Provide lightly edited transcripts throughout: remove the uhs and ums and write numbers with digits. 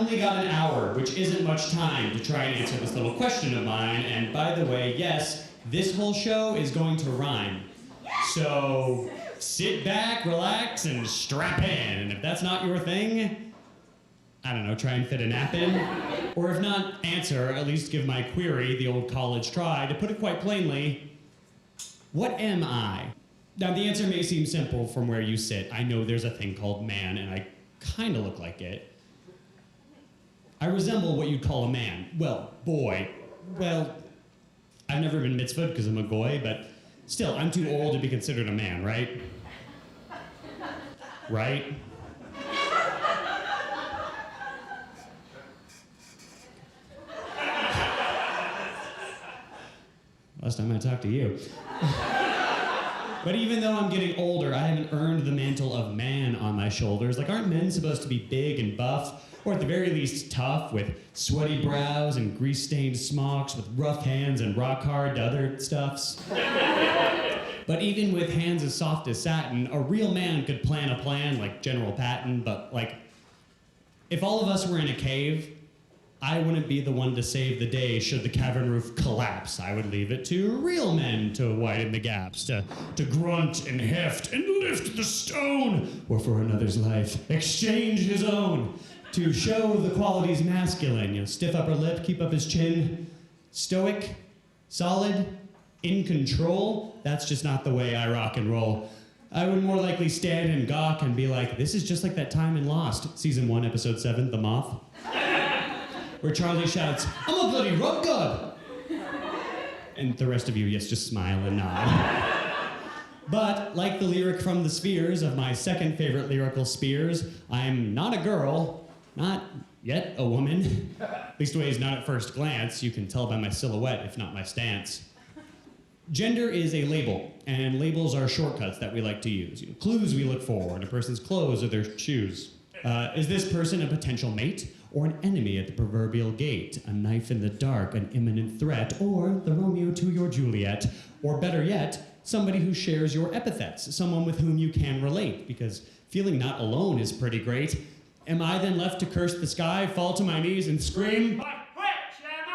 only got an hour, which isn't much time to try and answer this little question of mine. And by the way, yes, this whole show is going to rhyme. So sit back, relax, and strap in. And if that's not your thing, I don't know, try and fit a nap in. Or if not, answer, at least give my query the old college try. To put it quite plainly, what am I? Now, the answer may seem simple from where you sit. I know there's a thing called man, and I kind of look like it. I resemble what you'd call a man. Well, boy. Well, I've never been mitzvahed because I'm a goy, but still, I'm too old to be considered a man, right? Right? Last time I talked to you. But even though I'm getting older, I haven't earned the mantle of man on my shoulders. Like, aren't men supposed to be big and buff? Or at the very least tough, with sweaty brows and grease-stained smocks, with rough hands and rock-hard other stuffs? But even with hands as soft as satin, a real man could plan a plan like General Patton, but like, if all of us were in a cave, I wouldn't be the one to save the day should the cavern roof collapse. I would leave it to real men to widen the gaps, to grunt and heft and lift the stone, or for another's life, exchange his own, to show the qualities masculine, stiff upper lip, keep up his chin, stoic, solid, in control. That's just not the way I rock and roll. I would more likely stand and gawk and be like, this is just like that time in Lost, season 1, episode 7, The Moth. Where Charlie shouts, I'm a bloody rub god! And the rest of you, yes, just smile and nod. But, like the lyric from the Spheres of my second favorite lyrical spears, I'm not a girl, not yet a woman. Leastways, not at first glance. You can tell by my silhouette, if not my stance. Gender is a label, and labels are shortcuts that we like to use. Clues we look for in a person's clothes or their shoes. Is this person a potential mate? Or an enemy at the proverbial gate, a knife in the dark, an imminent threat, or the Romeo to your Juliet, or better yet, somebody who shares your epithets, someone with whom you can relate, because feeling not alone is pretty great. Am I then left to curse the sky, fall to my knees, and scream, "But which am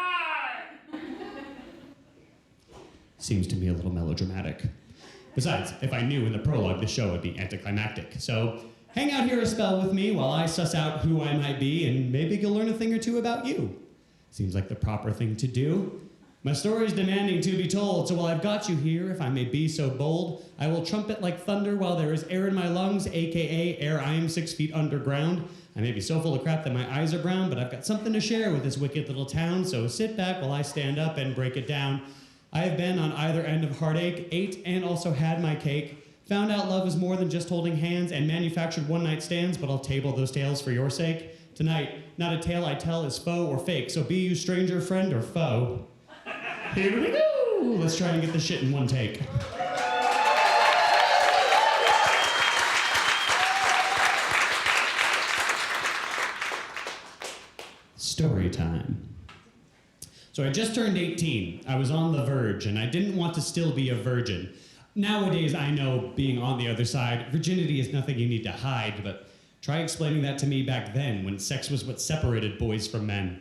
I?" Seems to me a little melodramatic. Besides, if I knew in the prologue the show would be anticlimactic, so hang out here a spell with me while I suss out who I might be, and maybe you'll learn a thing or two about you. Seems like the proper thing to do. My story's demanding to be told, so while I've got you here, if I may be so bold, I will trumpet like thunder while there is air in my lungs, aka air I am 6 feet underground. I may be so full of crap that my eyes are brown, but I've got something to share with this wicked little town, so sit back while I stand up and break it down. I have been on either end of heartache, ate and also had my cake, found out love is more than just holding hands, and manufactured one-night stands, but I'll table those tales for your sake. Tonight, not a tale I tell is faux or fake, so be you stranger, friend, or foe. Here we go! Let's try and get this shit in one take. Story time. So I just turned 18. I was on the verge, and I didn't want to still be a virgin. Nowadays, I know, being on the other side, virginity is nothing you need to hide, but try explaining that to me back then, when sex was what separated boys from men.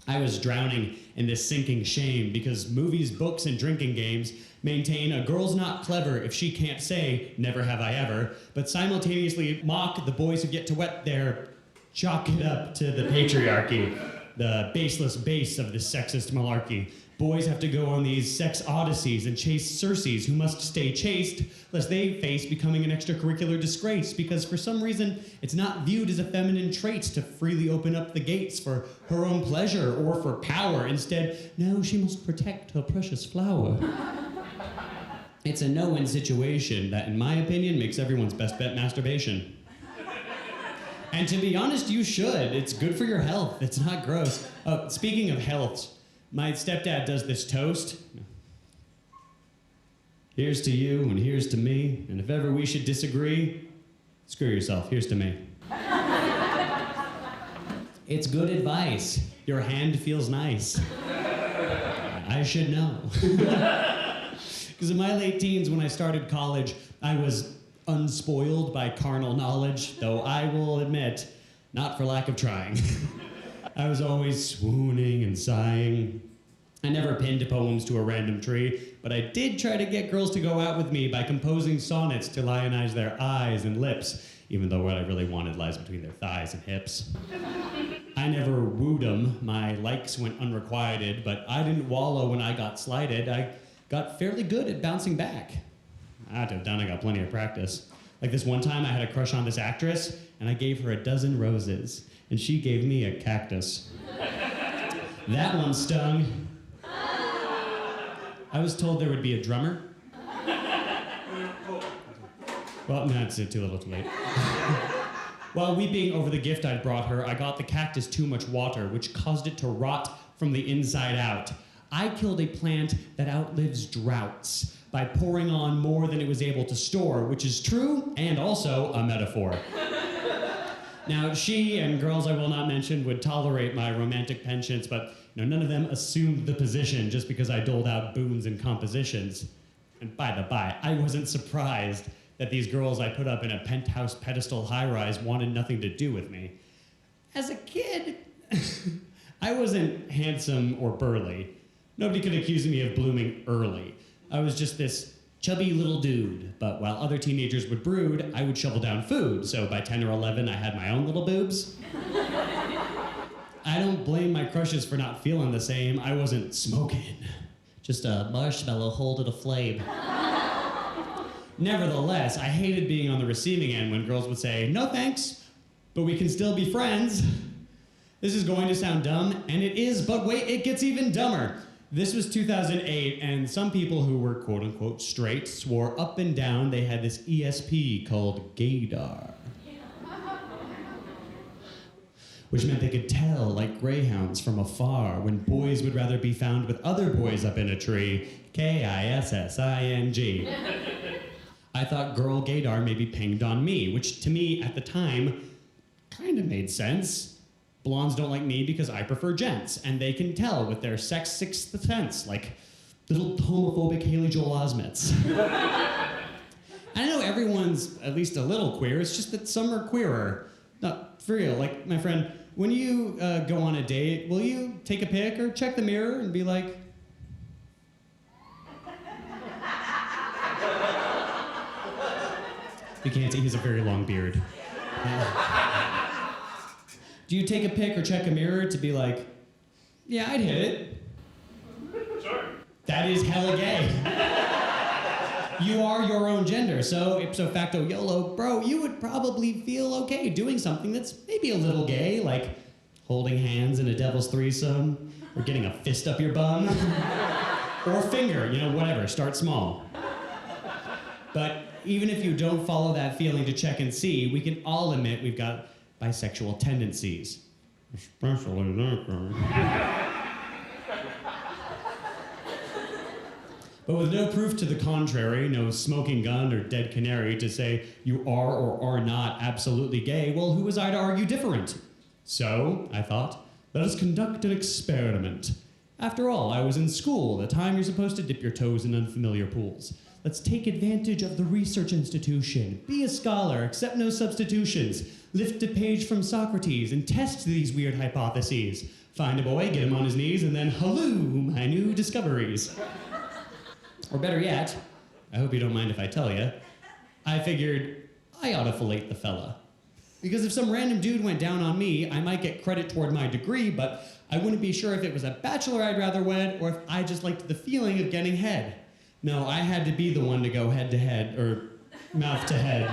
I was drowning in this sinking shame because movies, books, and drinking games maintain a girl's not clever if she can't say, never have I ever, but simultaneously mock the boys who get to wet their chalk it up to the patriarchy, the baseless base of this sexist malarkey. Boys have to go on these sex odysseys and chase Circes who must stay chaste lest they face becoming an extracurricular disgrace because for some reason it's not viewed as a feminine trait to freely open up the gates for her own pleasure or for power. Instead, no, she must protect her precious flower. It's a no-win situation that, in my opinion, makes everyone's best bet masturbation. And to be honest, you should. It's good for your health. It's not gross. Speaking of health, my stepdad does this toast. Here's to you, and here's to me, and if ever we should disagree, screw yourself, here's to me. It's good advice. Your hand feels nice. I should know. Because in my late teens, when I started college, I was unspoiled by carnal knowledge, though I will admit, Not for lack of trying. I was always swooning and sighing. I never pinned poems to a random tree, but I did try to get girls to go out with me by composing sonnets to lionize their eyes and lips, even though what I really wanted lies between their thighs and hips. I never wooed them. My likes went unrequited, but I didn't wallow when I got slighted. I got fairly good at bouncing back. I got plenty of practice. Like this one time I had a crush on this actress, and I gave her a dozen roses, and she gave me a cactus. That one stung. I was told there would be a drummer. Well, no, it's too little too late. While weeping over the gift I'd brought her, I got the cactus too much water, which caused it to rot from the inside out. I killed a plant that outlives droughts by pouring on more than it was able to store, which is true and also a metaphor. Now, she and girls I will not mention would tolerate my romantic penchants, but none of them assumed the position just because I doled out boons and compositions. And by the by, I wasn't surprised that these girls I put up in a penthouse pedestal high-rise wanted nothing to do with me. As a kid, I wasn't handsome or burly. Nobody could accuse me of blooming early. I was just this chubby little dude, but while other teenagers would brood, I would shovel down food, so by 10 or 11, I had my own little boobs. I don't blame my crushes for not feeling the same. I wasn't smoking. Just a marshmallow holding a flame. Nevertheless, I hated being on the receiving end when girls would say, "No thanks, but we can still be friends." This is going to sound dumb, and it is, but wait, it gets even dumber. This was 2008, and some people who were quote-unquote straight swore up and down they had this ESP called gaydar, which meant they could tell like greyhounds from afar when boys would rather be found with other boys up in a tree. Kissing. I thought girl gaydar maybe pinged on me, which to me at the time kind of made sense. Blondes don't like me because I prefer gents, and they can tell with their sex sixth sense, like little homophobic Haley Joel Osments. I know everyone's at least a little queer, it's just that some are queerer. No, for real, like my friend, when you go on a date, will you take a pic or check the mirror and be like, you can't see, he has a very long beard. Do you take a pic or check a mirror to be like, yeah, I'd hit it? Sure. That is hella gay. You are your own gender, so ipso facto YOLO, bro, you would probably feel okay doing something that's maybe a little gay, like holding hands in a devil's threesome, or getting a fist up your bum, or a finger, whatever, start small. But even if you don't follow that feeling to check and see, we can all admit we've got bisexual tendencies. Especially that guy. But with no proof to the contrary, no smoking gun or dead canary to say you are or are not absolutely gay, well, who was I to argue different? So, I thought, let us conduct an experiment. After all, I was in school, the time you're supposed to dip your toes in unfamiliar pools. Let's take advantage of the research institution. Be a scholar, accept no substitutions. Lift a page from Socrates and test these weird hypotheses. Find a boy, get him on his knees, and then, hello, my new discoveries. Or better yet, I hope you don't mind if I tell you, I figured I ought to fillet the fella. Because if some random dude went down on me, I might get credit toward my degree, but I wouldn't be sure if it was a bachelor I'd rather wed or if I just liked the feeling of getting head. No, I had to be the one to go head to head, or mouth to head,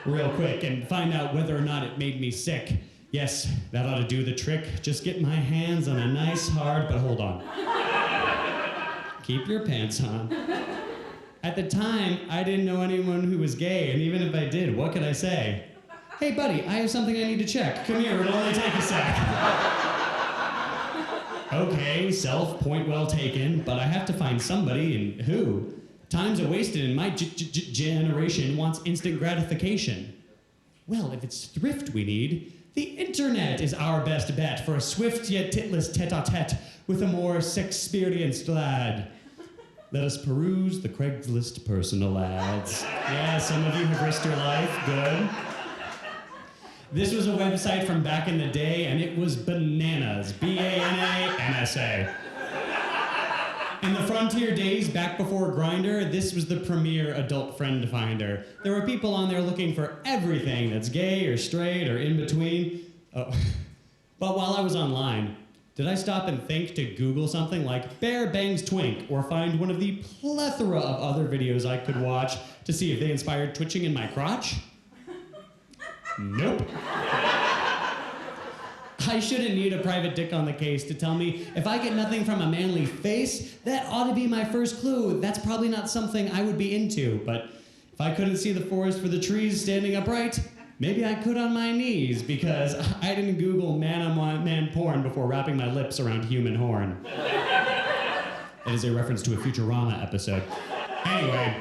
real quick and find out whether or not it made me sick. Yes, that ought to do the trick. Just get my hands on a nice hard, but hold on. Keep your pants on. At the time, I didn't know anyone who was gay, and even if I did, what could I say? Hey buddy, I have something I need to check. Come here, it'll only take a sec. Okay, self, point well taken, but I have to find somebody, and who? Times are wasted, and my generation wants instant gratification. Well, if it's thrift we need, the internet is our best bet for a swift yet titless tete-a-tete with a more sex-experienced lad. Let us peruse the Craigslist personal ads. Yeah, some of you have risked your life, good. This was a website from back in the day, and it was bananas. B-A-N-A-N-S-A. In the frontier days, back before Grindr, this was the premier adult friend finder. There were people on there looking for everything that's gay or straight or in between. Oh. But while I was online, did I stop and think to Google something like Bear Bangs Twink or find one of the plethora of other videos I could watch to see if they inspired twitching in my crotch? Nope. I shouldn't need a private dick on the case to tell me if I get nothing from a manly face, that ought to be my first clue. That's probably not something I would be into, but if I couldn't see the forest for the trees standing upright, maybe I could on my knees, because I didn't Google man porn before wrapping my lips around human horn. That is a reference to a Futurama episode. Anyway,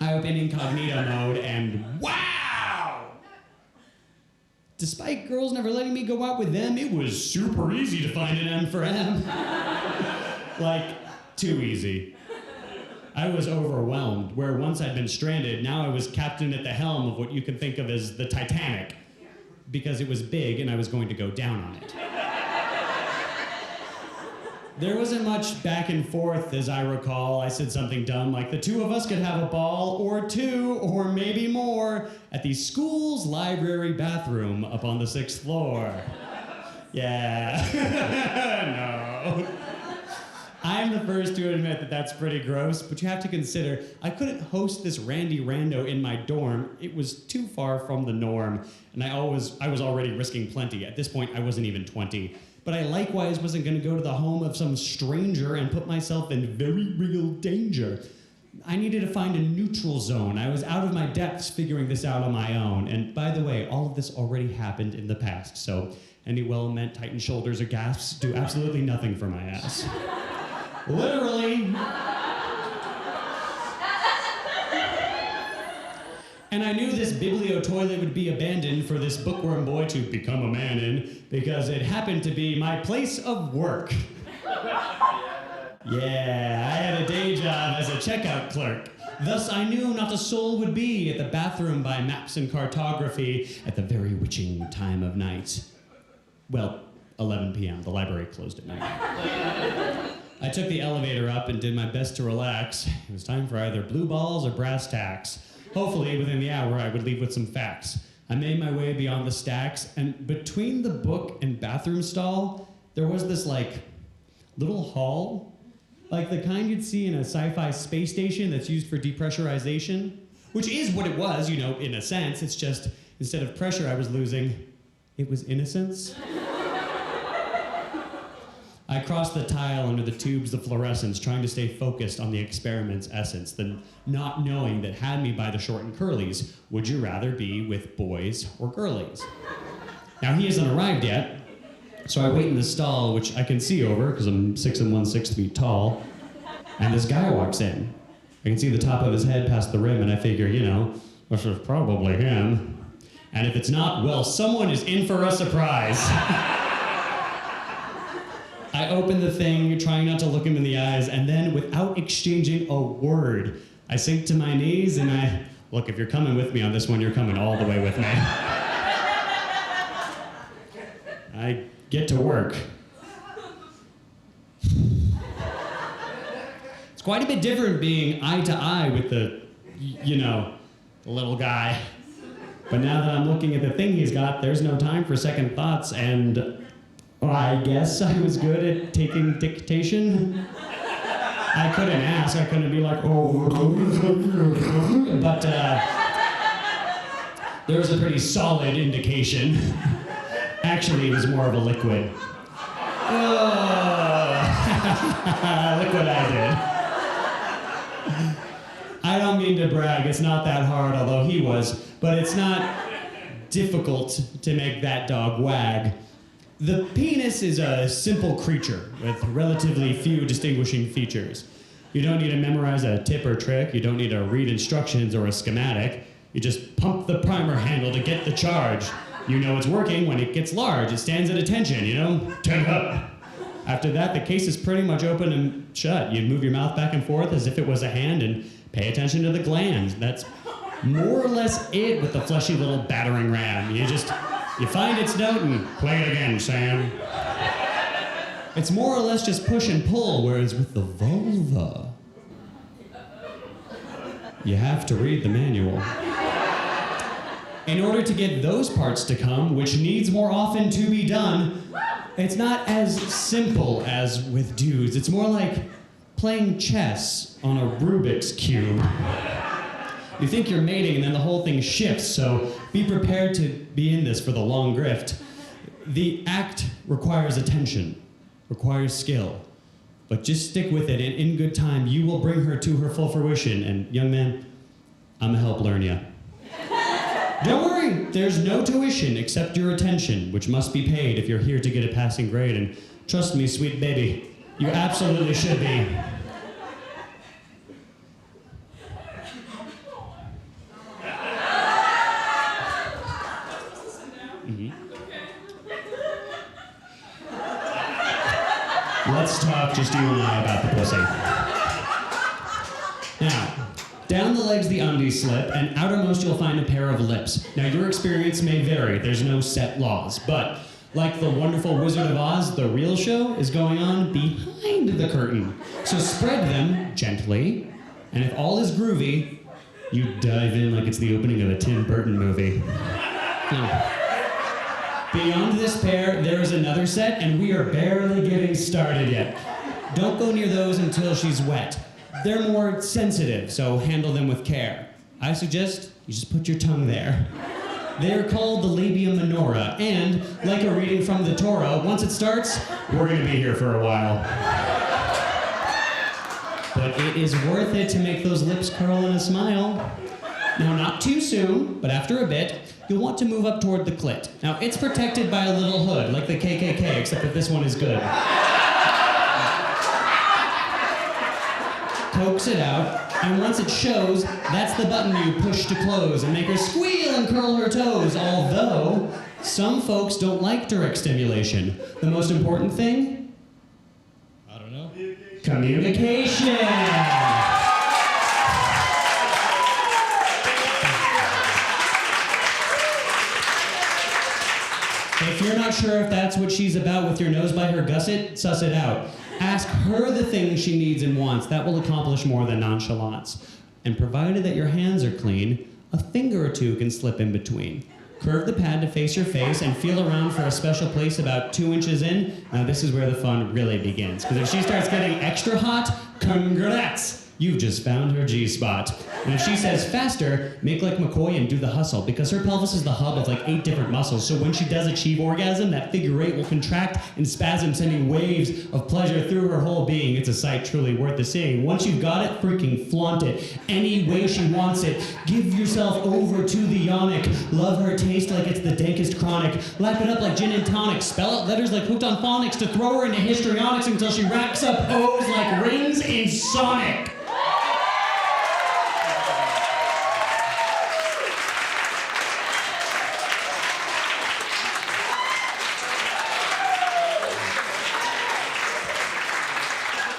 I open incognito mode and wow! Despite girls never letting me go out with them, it was super easy to find an M for M. Like, too easy. I was overwhelmed, where once I'd been stranded, now I was captain at the helm of what you can think of as the Titanic, because it was big and I was going to go down on it. There wasn't much back and forth, as I recall. I said something dumb like the two of us could have a ball, or two, or maybe more, at the school's library bathroom up on the 6th floor. Yeah. No. I'm the first to admit that that's pretty gross, but you have to consider, I couldn't host this randy rando in my dorm. It was too far from the norm, and I was already risking plenty. At this point, I wasn't even 20. But I likewise wasn't going to go to the home of some stranger and put myself in very real danger. I needed to find a neutral zone. I was out of my depths figuring this out on my own. And by the way, all of this already happened in the past, so any well-meant tightened shoulders or gasps do absolutely nothing for my ass. Literally. And I knew this biblio toilet would be abandoned for this bookworm boy to become a man in, because it happened to be my place of work. Yeah, I had a day job as a checkout clerk. Thus I knew not a soul would be at the bathroom by maps and cartography at the very witching time of night. Well, 11 p.m. The library closed at night. I took the elevator up and did my best to relax. It was time for either blue balls or brass tacks. Hopefully, within the hour, I would leave with some facts. I made my way beyond the stacks, and between the book and bathroom stall, there was this, little hall, like the kind you'd see in a sci-fi space station that's used for depressurization, which is what it was, in a sense. It's just, instead of pressure I was losing, it was innocence. I crossed the tile under the tubes of fluorescence, trying to stay focused on the experiment's essence, the not knowing that had me by the short and curlies. Would you rather be with boys or girlies? Now, he hasn't arrived yet, so I wait in the stall, which I can see over, because I'm 6 1/6 feet tall, and this guy walks in. I can see the top of his head past the rim, and I figure, this is probably him. And if it's not, well, someone is in for a surprise. I open the thing, trying not to look him in the eyes, and then, without exchanging a word, I sink to my knees and look, if you're coming with me on this one, you're coming all the way with me. I get to work. It's quite a bit different being eye to eye with the little guy. But now that I'm looking at the thing he's got, there's no time for second thoughts, and I guess I was good at taking dictation. I couldn't ask. I couldn't be like, oh. But there was a pretty solid indication. Actually, it was more of a liquid. Look what I did. I don't mean to brag. It's not that hard, although he was. But it's not difficult to make that dog wag. The penis is a simple creature with relatively few distinguishing features. You don't need to memorize a tip or trick. You don't need to read instructions or a schematic. You just pump the primer handle to get the charge. You know it's working when it gets large. It stands at attention, Turn up. After that, the case is pretty much open and shut. You move your mouth back and forth as if it was a hand and pay attention to the glands. That's more or less it with the fleshy little battering ram. You find its note and play it again, Sam. It's more or less just push and pull, whereas with the vulva, you have to read the manual. In order to get those parts to come, which needs more often to be done, it's not as simple as with dudes. It's more like playing chess on a Rubik's Cube. You think you're mating and then the whole thing shifts, so be prepared to be in this for the long grift. The act requires attention, requires skill, but just stick with it, and in good time, you will bring her to her full fruition. And young man, I'm gonna help learn ya. Don't worry, there's no tuition except your attention, which must be paid if you're here to get a passing grade, and trust me, sweet baby, you absolutely should be. Let's talk just you and I about the pussy. Now, down the legs the undies slip, and outermost you'll find a pair of lips. Now your experience may vary, there's no set laws, but like the wonderful Wizard of Oz, the real show is going on behind the curtain. So spread them gently, and if all is groovy, you dive in like it's the opening of a Tim Burton movie. Now, beyond this pair, there is another set, and we are barely getting started yet. Don't go near those until she's wet. They're more sensitive, so handle them with care. I suggest you just put your tongue there. They are called the labia minora, and like a reading from the Torah, once it starts, we're gonna be here for a while. But it is worth it to make those lips curl in a smile. Now, not too soon, but after a bit, you'll want to move up toward the clit. Now, it's protected by a little hood, like the KKK, except that this one is good. Coax it out, and once it shows, that's the button you push to close and make her squeal and curl her toes, although some folks don't like direct stimulation. The most important thing? I don't know. Communication! If you're not sure if that's what she's about with your nose by her gusset, suss it out. Ask her the things she needs and wants. That will accomplish more than nonchalance. And provided that your hands are clean, a finger or two can slip in between. Curve the pad to face your face and feel around for a special place about 2 inches in. Now this is where the fun really begins. Because if she starts getting extra hot, congrats! You've just found her G-spot. And if she says faster, make like McCoy and do the hustle, because her pelvis is the hub of like 8 different muscles, so when she does achieve orgasm, that figure 8 will contract and spasm, sending waves of pleasure through her whole being. It's a sight truly worth the seeing. Once you've got it, freaking flaunt it. Any way she wants it. Give yourself over to the yonic. Love her taste like it's the dankest chronic. Lap it up like gin and tonic. Spell out letters like hooked on phonics to throw her into histrionics until she racks up O's like rings in Sonic.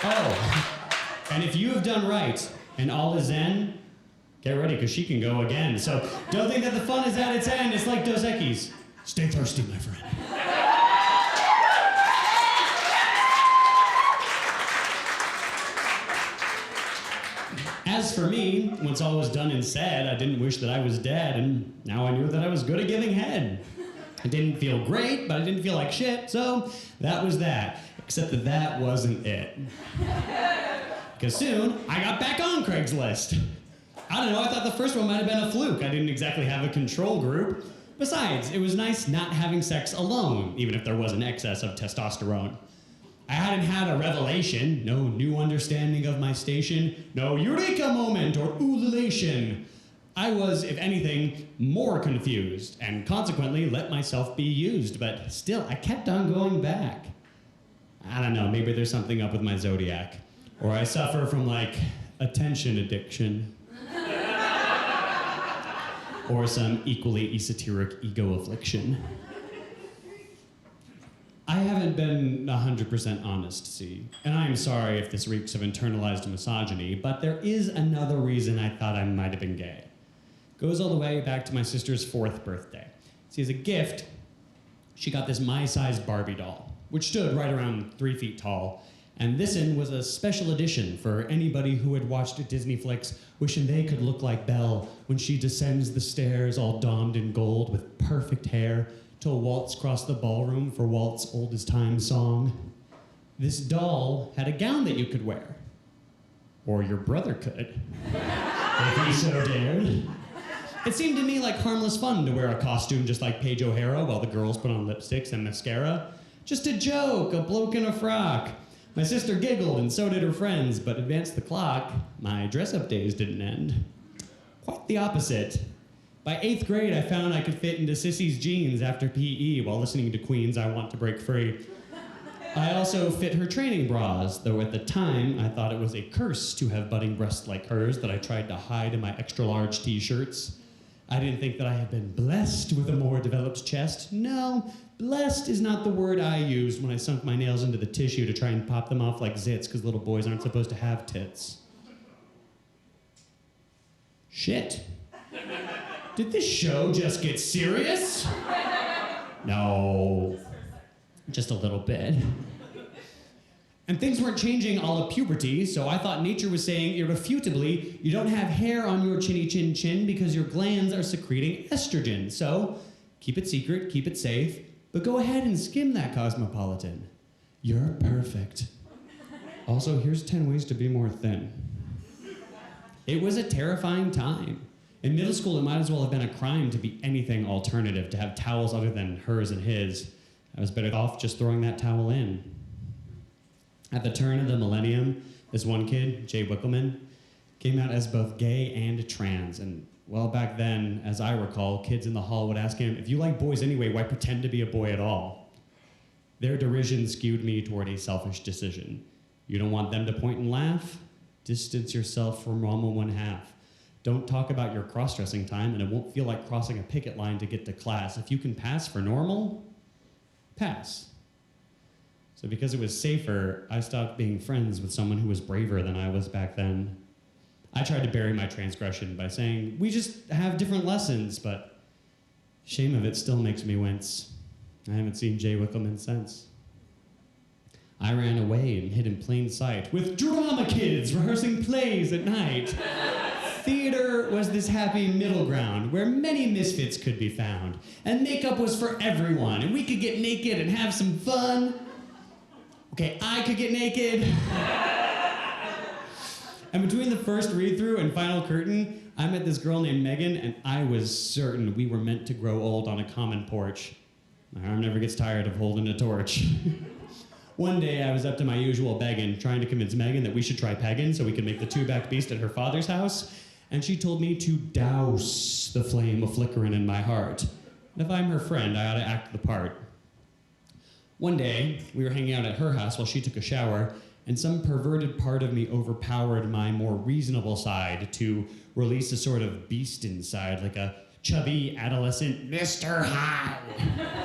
Oh, and if you have done right and all is zen, get ready, because she can go again. So don't think that the fun is at its end. It's like Dos Equis. Stay thirsty, my friend. As for me, once all was done and said, I didn't wish that I was dead, and now I knew that I was good at giving head. I didn't feel great, but I didn't feel like shit, so that was that. Except that that wasn't it. Because soon, I got back on Craigslist. I don't know, I thought the first one might have been a fluke. I didn't exactly have a control group. Besides, it was nice not having sex alone, even if there was an excess of testosterone. I hadn't had a revelation, no new understanding of my station, no eureka moment or ululation. I was, if anything, more confused, and consequently let myself be used, but still, I kept on going back. I don't know, maybe there's something up with my zodiac. Or I suffer from, like, attention addiction. Or some equally esoteric ego affliction. I haven't been 100% honest, see, and I'm sorry if this reeks of internalized misogyny, but there is another reason I thought I might have been gay. Goes all the way back to my sister's 4th birthday. See, as a gift, she got this my-sized Barbie doll, which stood right around 3 feet tall. And this'n was a special edition for anybody who had watched Disney flicks wishing they could look like Belle when she descends the stairs all donned in gold with perfect hair to a waltz across the ballroom for Walt's Old as Time song. This doll had a gown that you could wear. Or your brother could, if he so dared. It seemed to me like harmless fun to wear a costume just like Paige O'Hara while the girls put on lipsticks and mascara. Just a joke, a bloke in a frock. My sister giggled, and so did her friends, but advanced the clock, my dress-up days didn't end. Quite the opposite. By 8th grade, I found I could fit into Sissy's jeans after PE while listening to Queen's I Want to Break Free. I also fit her training bras, though at the time, I thought it was a curse to have budding breasts like hers that I tried to hide in my extra-large t-shirts. I didn't think that I had been blessed with a more developed chest. No, blessed is not the word I used when I sunk my nails into the tissue to try and pop them off like zits, because little boys aren't supposed to have tits. Shit. Did this show just get serious? No. Just a little bit. And things weren't changing all of puberty, so I thought nature was saying irrefutably, you don't have hair on your chinny chin chin because your glands are secreting estrogen. So keep it secret, keep it safe, but go ahead and skim that cosmopolitan. You're perfect. Also, here's 10 ways to be more thin. It was a terrifying time. In middle school, it might as well have been a crime to be anything alternative, to have towels other than hers and his. I was better off just throwing that towel in. At the turn of the millennium, this one kid, Jay Wickelman, came out as both gay and trans. And well, back then, as I recall, kids in the hall would ask him, if you like boys anyway, why pretend to be a boy at all? Their derision skewed me toward a selfish decision. You don't want them to point and laugh? Distance yourself from Rama 1/2. Don't talk about your cross-dressing time, and it won't feel like crossing a picket line to get to class. If you can pass for normal, pass. So because it was safer, I stopped being friends with someone who was braver than I was back then. I tried to bury my transgression by saying, we just have different lessons, but shame of it still makes me wince. I haven't seen Jay Wickelman since. I ran away and hid in plain sight with drama kids rehearsing plays at night. Theater was this happy middle ground where many misfits could be found, and makeup was for everyone, and we could get naked and have some fun. Okay, I could get naked. And between the first read-through and final curtain, I met this girl named Megan, and I was certain we were meant to grow old on a common porch. My arm never gets tired of holding a torch. One day, I was up to my usual begging, trying to convince Megan that we should try pegging so we could make the two-backed beast at her father's house, and she told me to douse the flame a-flickering in my heart. And if I'm her friend, I ought to act the part. One day, we were hanging out at her house while she took a shower, and some perverted part of me overpowered my more reasonable side to release a sort of beast inside, like a chubby adolescent Mr. Hyde.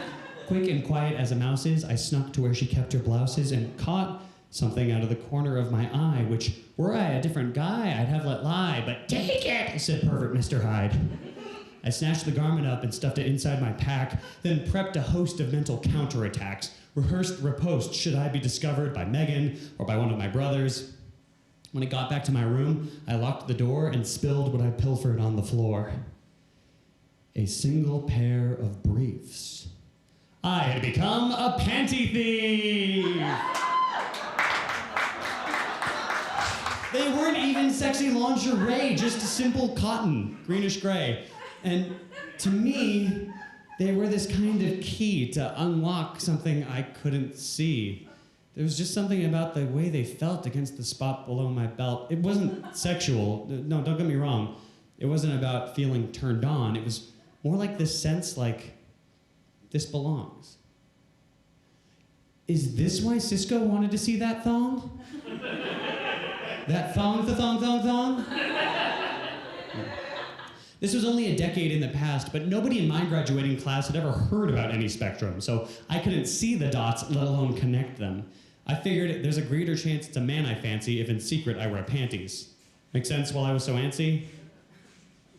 Quick and quiet as a mouse is, I snuck to where she kept her blouses and caught something out of the corner of my eye, which, were I a different guy, I'd have let lie, but take it, said pervert Mr. Hyde. I snatched the garment up and stuffed it inside my pack, then prepped a host of mental counterattacks, rehearsed riposte should I be discovered by Megan or by one of my brothers. When I got back to my room, I locked the door and spilled what I pilfered on the floor. A single pair of briefs. I had become a panty thief! They weren't even sexy lingerie, just simple cotton, greenish gray. And to me, they were this kind of key to unlock something I couldn't see. There was just something about the way they felt against the spot below my belt. It wasn't sexual. No, don't get me wrong. It wasn't about feeling turned on. It was more like this sense like, this belongs. Is this why Cisco wanted to see that thong? That thong, the thong, thong, thong? This was only a decade in the past, but nobody in my graduating class had ever heard about any spectrum, so I couldn't see the dots, let alone connect them. I figured there's a greater chance it's a man I fancy if in secret I wear panties. Make sense while I was so antsy?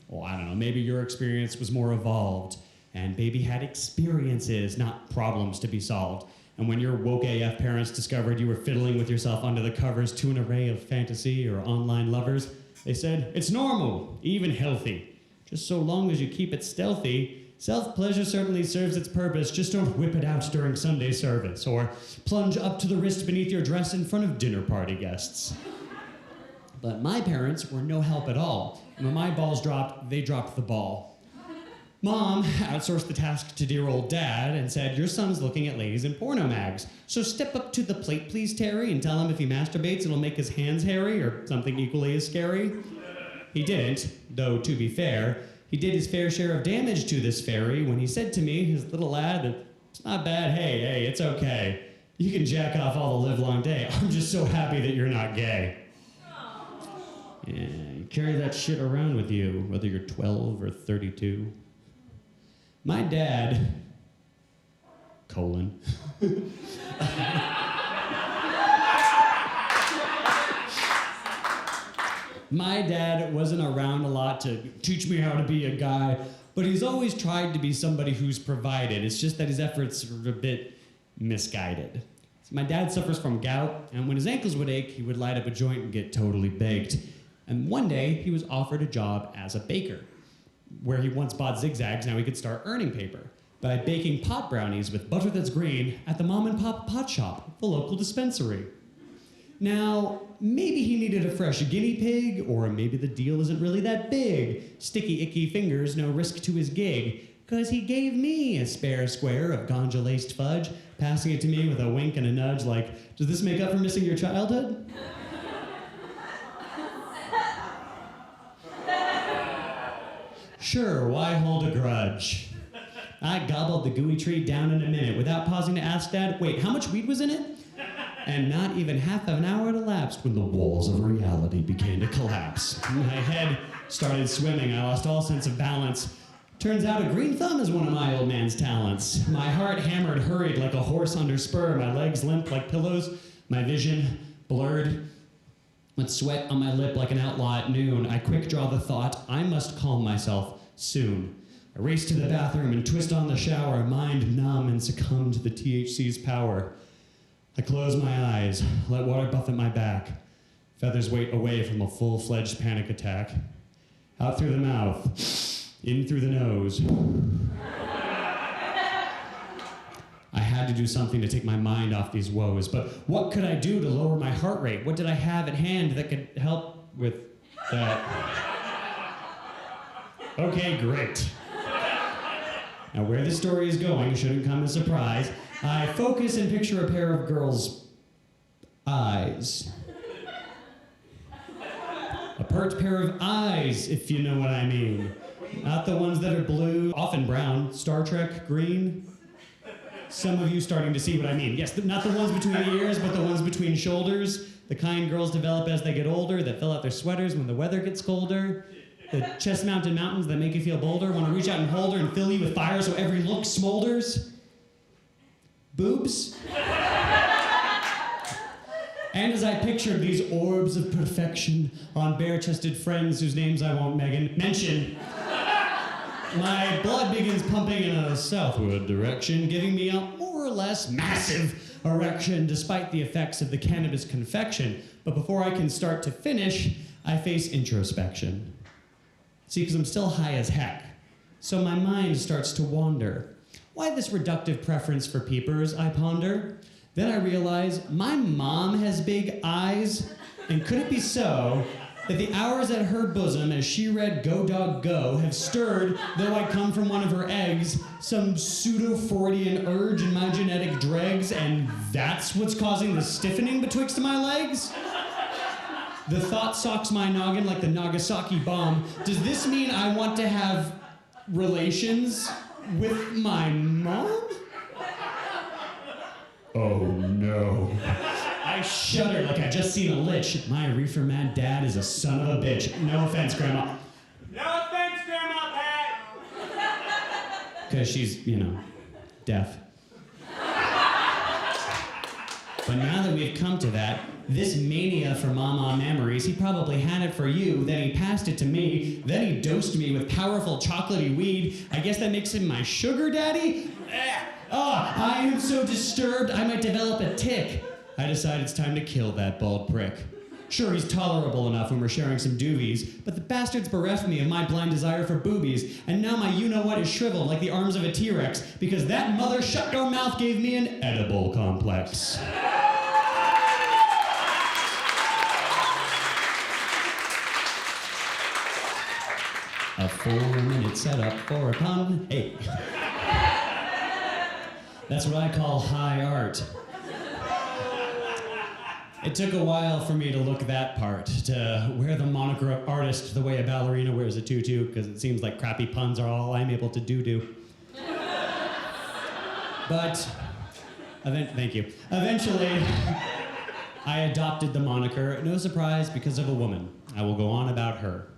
Well, I don't know, maybe your experience was more evolved, and baby had experiences, not problems to be solved. And when your woke AF parents discovered you were fiddling with yourself under the covers to an array of fantasy or online lovers, they said, it's normal, even healthy. Just so long as you keep it stealthy, self-pleasure certainly serves its purpose, just don't whip it out during Sunday service, or plunge up to the wrist beneath your dress in front of dinner party guests. But my parents were no help at all. And when my balls dropped, they dropped the ball. Mom outsourced the task to dear old dad and said, your son's looking at ladies in porno mags. So step up to the plate, please, Terry, and tell him if he masturbates, it'll make his hands hairy or something equally as scary. He didn't, though to be fair, he did his fair share of damage to this fairy when he said to me, his little lad, that it's not bad, hey, it's okay. You can jack off all the livelong day. I'm just so happy that you're not gay. Yeah, you carry that shit around with you, whether you're 12 or 32. My dad, my dad wasn't around a lot to teach me how to be a guy, but he's always tried to be somebody who's provided. It's just that his efforts are a bit misguided. So my dad suffers from gout, and when his ankles would ache, he would light up a joint and get totally baked. And one day, he was offered a job as a baker, where he once bought zigzags, now he could start earning paper by baking pot brownies with butter that's green at the mom and pop pot shop, the local dispensary. Now, maybe he needed a fresh guinea pig, or maybe the deal isn't really that big. Sticky, icky fingers, no risk to his gig, 'cause he gave me a spare square of ganja-laced fudge, passing it to me with a wink and a nudge like, does this make up for missing your childhood? Sure, why hold a grudge? I gobbled the gooey treat down in a minute without pausing to ask Dad, wait, how much weed was in it? And not even half of an hour had elapsed when the walls of reality began to collapse. My head started swimming. I lost all sense of balance. Turns out a green thumb is one of my old man's talents. My heart hammered, hurried like a horse under spur. My legs limp like pillows. My vision blurred. With sweat on my lip like an outlaw at noon, I quick draw the thought, I must calm myself soon. I race to the bathroom and twist on the shower, mind numb and succumb to the THC's power. I close my eyes, let water buffet my back, feathers wait away from a full-fledged panic attack. Out through the mouth, in through the nose. I had to do something to take my mind off these woes, but what could I do to lower my heart rate? What did I have at hand that could help with that? Okay, great. Now, where this story is going shouldn't come as a surprise. I focus and picture a pair of girls' eyes. A pert pair of eyes, if you know what I mean. Not the ones that are blue, often brown, Star Trek green. Some of you starting to see what I mean. Yes, not the ones between the ears, but the ones between shoulders. The kind girls develop as they get older, that fill out their sweaters when the weather gets colder. The chest-mounted mountains that make you feel bolder, want to reach out and hold her and fill you with fire so every look smolders. Boobs. And as I pictured these orbs of perfection on bare-chested friends whose names I won't mention, my blood begins pumping in a southward direction, giving me a more or less massive erection despite the effects of the cannabis confection. But before I can start to finish, I face introspection. See, because I'm still high as heck. So my mind starts to wander. Why this reductive preference for peepers, I ponder? Then I realize my mom has big eyes, and could it be so that the hours at her bosom as she read Go Dog Go have stirred, though I come from one of her eggs, some pseudo-Freudian urge in my genetic dregs, and that's what's causing the stiffening betwixt my legs? The thought socks my noggin like the Nagasaki bomb. Does this mean I want to have relations with my mom? Oh no. I shudder like I just seen a lich. My reefer mad dad is a son of a bitch. No offense, Grandma. No offense, Grandma Pat! Because she's, deaf. But now that we've come to that, this mania for Mama memories, he probably had it for you, then he passed it to me, then he dosed me with powerful chocolatey weed. I guess that makes him my sugar daddy? I am so disturbed I might develop a tic. I decide it's time to kill that bald prick. Sure, he's tolerable enough when we're sharing some doobies, but the bastard's bereft me of my blind desire for boobies, and now my you-know-what is shriveled like the arms of a T-Rex, because that mother shut your mouth gave me an edible complex. A 4-minute setup for a pun. Hey. That's what I call high art. It took a while for me to look that part, to wear the moniker of artist the way a ballerina wears a tutu, because it seems like crappy puns are all I'm able to do. But, thank you. Eventually, I adopted the moniker, no surprise, because of a woman. I will go on about her.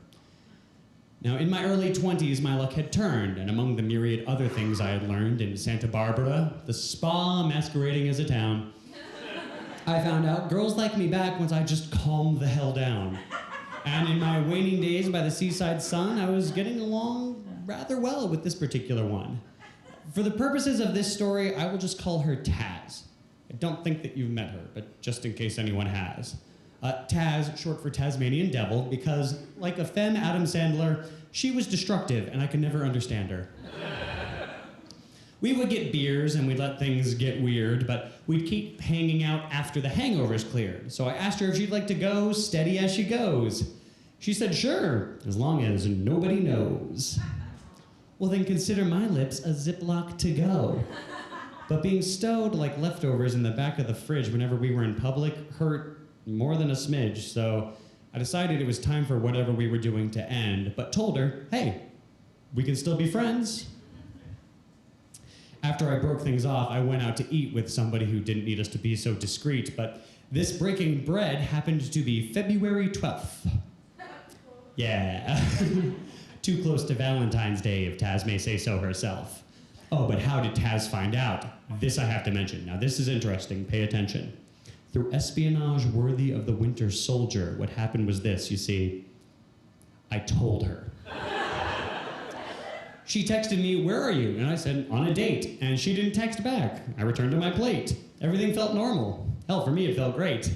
Now, in my early 20s, my luck had turned, and among the myriad other things I had learned in Santa Barbara, the spa masquerading as a town, I found out girls like me back once I just calmed the hell down. And in my waning days by the seaside sun, I was getting along rather well with this particular one. For the purposes of this story, I will just call her Taz. I don't think that you've met her, but just in case anyone has. Taz, short for Tasmanian Devil, because, like a femme Adam Sandler, she was destructive and I could never understand her. We would get beers and we'd let things get weird, but we'd keep hanging out after the hangovers cleared. So I asked her if she'd like to go steady as she goes. She said, sure, as long as nobody knows. Well, then consider my lips a Ziploc to go. But being stowed like leftovers in the back of the fridge whenever we were in public hurt more than a smidge, so I decided it was time for whatever we were doing to end, but told her, hey, we can still be friends. After I broke things off, I went out to eat with somebody who didn't need us to be so discreet, but this breaking bread happened to be February 12th. Yeah. Too close to Valentine's Day, if Taz may say so herself. Oh, but how did Taz find out? This I have to mention. Now, this is interesting. Pay attention. Through espionage worthy of the Winter Soldier, what happened was this, you see. I told her. She texted me, where are you? And I said, on a date. And she didn't text back. I returned to my plate. Everything felt normal. Hell, for me, it felt great.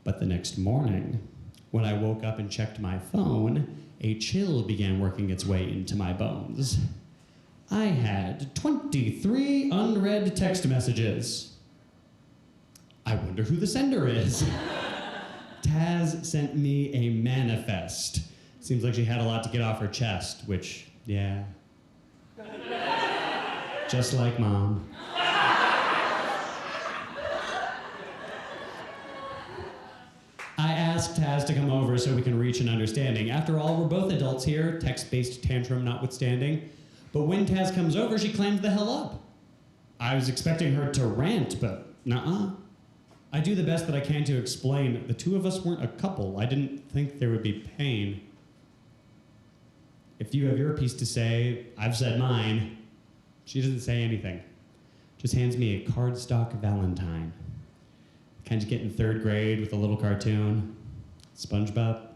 But the next morning, when I woke up and checked my phone, a chill began working its way into my bones. I had 23 unread text messages. I wonder who the sender is. Taz sent me a manifest. Seems like she had a lot to get off her chest, which, yeah. Just like Mom. I asked Taz to come over so we can reach an understanding. After all, we're both adults here, text-based tantrum notwithstanding. But when Taz comes over, she clams the hell up. I was expecting her to rant, but nuh-uh. I do the best that I can to explain. The two of us weren't a couple. I didn't think there would be pain. If you have your piece to say, I've said mine. She doesn't say anything. Just hands me a cardstock Valentine. The kind you get in 3rd grade with a little cartoon. SpongeBob.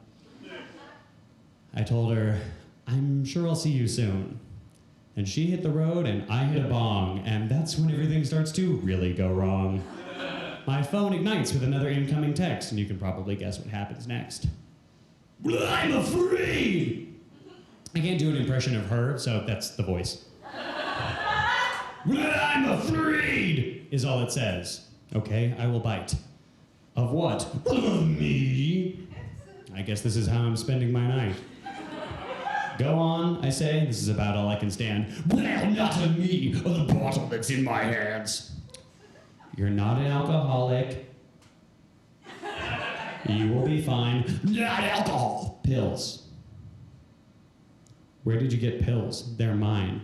I told her, I'm sure I'll see you soon. And she hit the road and I hit a bong, and that's when everything starts to really go wrong. My phone ignites with another incoming text, and you can probably guess what happens next. I'm afraid! I can't do an impression of her, so that's the voice. I'm afraid, is all it says. Okay, I will bite. Of what? Of me. I guess this is how I'm spending my night. Go on, I say. This is about all I can stand. Well, not of me, of the bottle that's in my hands. You're not an alcoholic. You will be fine. Not alcohol. Pills. Where did you get pills? They're mine.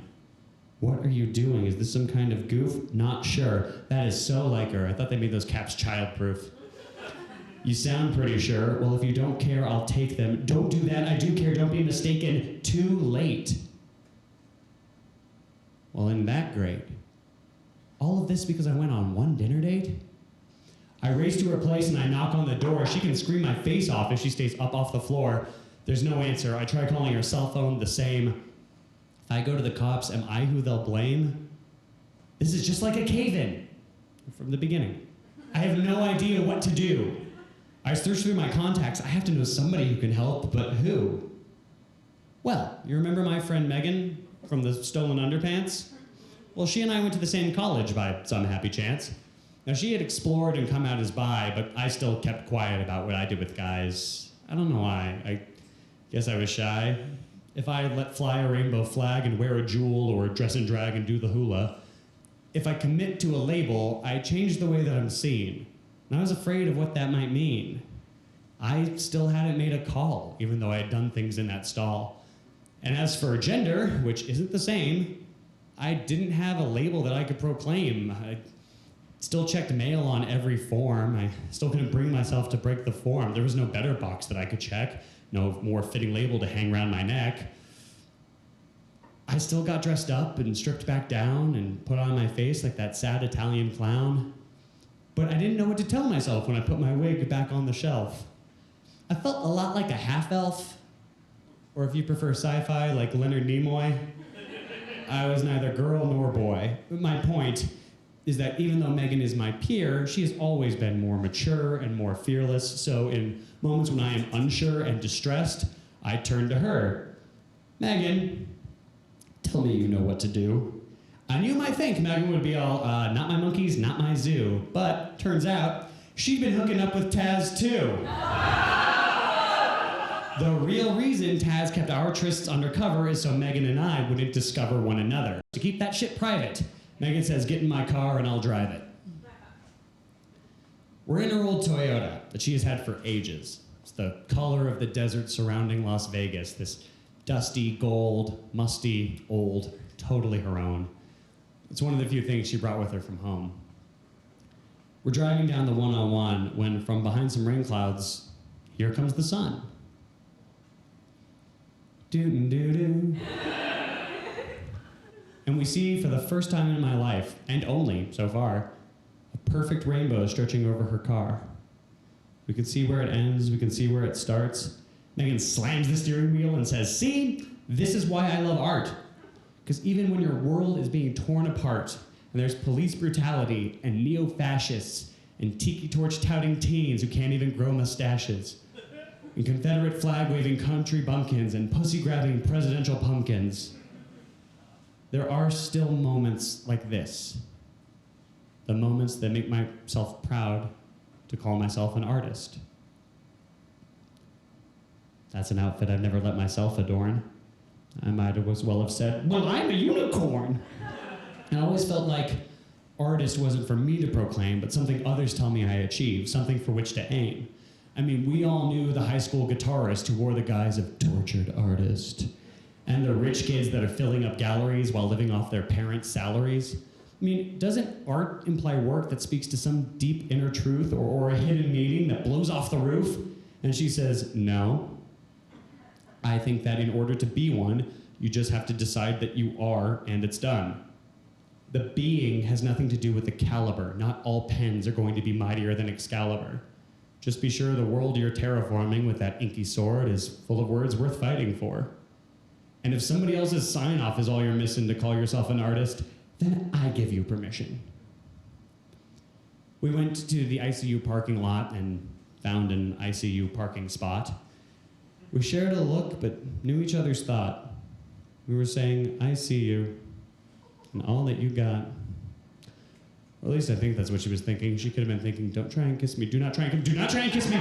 What are you doing? Is this some kind of goof? Not sure. That is so like her. I thought they made those caps childproof. You sound pretty sure. Well, if you don't care, I'll take them. Don't do that. I do care. Don't be mistaken. Too late. Well, isn't that great? All of this because I went on one dinner date? I race to her place and I knock on the door. She can scream my face off if she stays up off the floor. There's no answer. I try calling her cell phone, the same. If I go to the cops, am I who they'll blame? This is just like a cave-in from the beginning. I have no idea what to do. I search through my contacts. I have to know somebody who can help, but who? Well, you remember my friend Megan from the stolen underpants? Well, she and I went to the same college by some happy chance. Now, she had explored and come out as bi, but I still kept quiet about what I did with guys. I don't know why. I guess I was shy. If I let fly a rainbow flag and wear a jewel or dress in drag and do the hula, if I commit to a label, I change the way that I'm seen. And I was afraid of what that might mean. I still hadn't made a call, even though I had done things in that stall. And as for gender, which isn't the same, I didn't have a label that I could proclaim. I still checked mail on every form. I still couldn't bring myself to break the form. There was no better box that I could check, no more fitting label to hang around my neck. I still got dressed up and stripped back down and put on my face like that sad Italian clown. But I didn't know what to tell myself when I put my wig back on the shelf. I felt a lot like a half-elf, or if you prefer sci-fi, like Leonard Nimoy. I was neither girl nor boy. My point is that even though Megan is my peer, she has always been more mature and more fearless, so in moments when I am unsure and distressed, I turn to her. Megan, tell me you know what to do. I knew might think Megan would be all, not my monkeys, not my zoo, but turns out she'd been hooking up with Taz too. The real reason Taz kept our trysts undercover is so Megan and I wouldn't discover one another. To keep that shit private, Megan says, get in my car and I'll drive it. We're in her old Toyota that she has had for ages. It's the color of the desert surrounding Las Vegas, this dusty, gold, musty, old, totally her own. It's one of the few things she brought with her from home. We're driving down the 101 when from behind some rain clouds, here comes the sun. Doo-doo-doo-doo. And we see for the first time in my life, and only so far, a perfect rainbow stretching over her car. We can see where it ends, we can see where it starts. Megan slams the steering wheel and says, see, this is why I love art. Because even when your world is being torn apart, and there's police brutality, and neo-fascists, and tiki torch touting teens who can't even grow mustaches, and Confederate flag-waving country bumpkins, and pussy-grabbing presidential pumpkins, there are still moments like this. The moments that make myself proud to call myself an artist. That's an outfit I've never let myself adorn. I might as well have said, well, I'm a unicorn. And I always felt like artist wasn't for me to proclaim, but something others tell me I achieved, something for which to aim. I mean, we all knew the high school guitarist who wore the guise of tortured artist, and the rich kids that are filling up galleries while living off their parents' salaries. I mean, doesn't art imply work that speaks to some deep inner truth or a hidden meaning that blows off the roof? And she says, no. I think that in order to be one, you just have to decide that you are, and it's done. The being has nothing to do with the caliber. Not all pens are going to be mightier than Excalibur. Just be sure the world you're terraforming with that inky sword is full of words worth fighting for. And if somebody else's sign-off is all you're missing to call yourself an artist, then I give you permission. We went to the ICU parking lot and found an ICU parking spot. We shared a look, but knew each other's thought. We were saying, I see you, and all that you got. Or at least I think that's what she was thinking. She could have been thinking, don't try and kiss me, do not try and kiss me.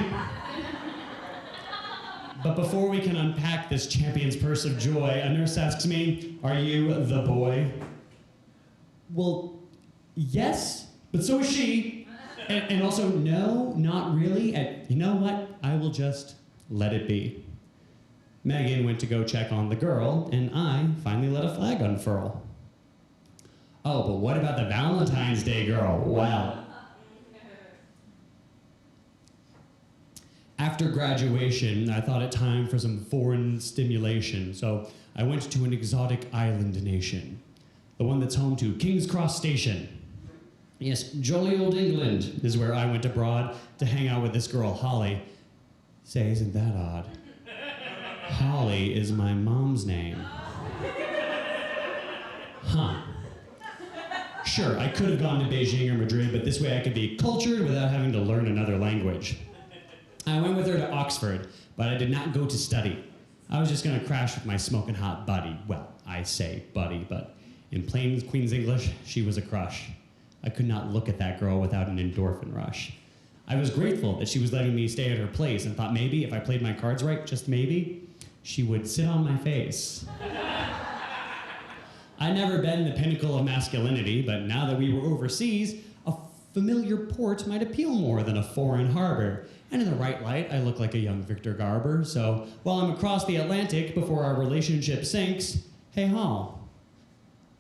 But before we can unpack this champion's purse of joy, a nurse asks me, are you the boy? Well, yes, but so is she. And also, no, not really. And you know what? I will just let it be. Megan went to go check on the girl, and I finally let a flag unfurl. Oh, but what about the Valentine's Day girl? Well, after graduation, I thought it time for some foreign stimulation, so I went to an exotic island nation, the one that's home to King's Cross Station. Yes, jolly old England is where I went abroad to hang out with this girl, Holly. Say, isn't that odd? Holly is my mom's name. Huh. Sure, I could have gone to Beijing or Madrid, but this way I could be cultured without having to learn another language. I went with her to Oxford, but I did not go to study. I was just gonna crash with my smoking hot buddy. Well, I say buddy, but in plain Queen's English, she was a crush. I could not look at that girl without an endorphin rush. I was grateful that she was letting me stay at her place and thought maybe if I played my cards right, just maybe, she would sit on my face. I'd never been the pinnacle of masculinity, but now that we were overseas, a familiar port might appeal more than a foreign harbor. And in the right light, I look like a young Victor Garber. So while I'm across the Atlantic before our relationship sinks, hey, Hall,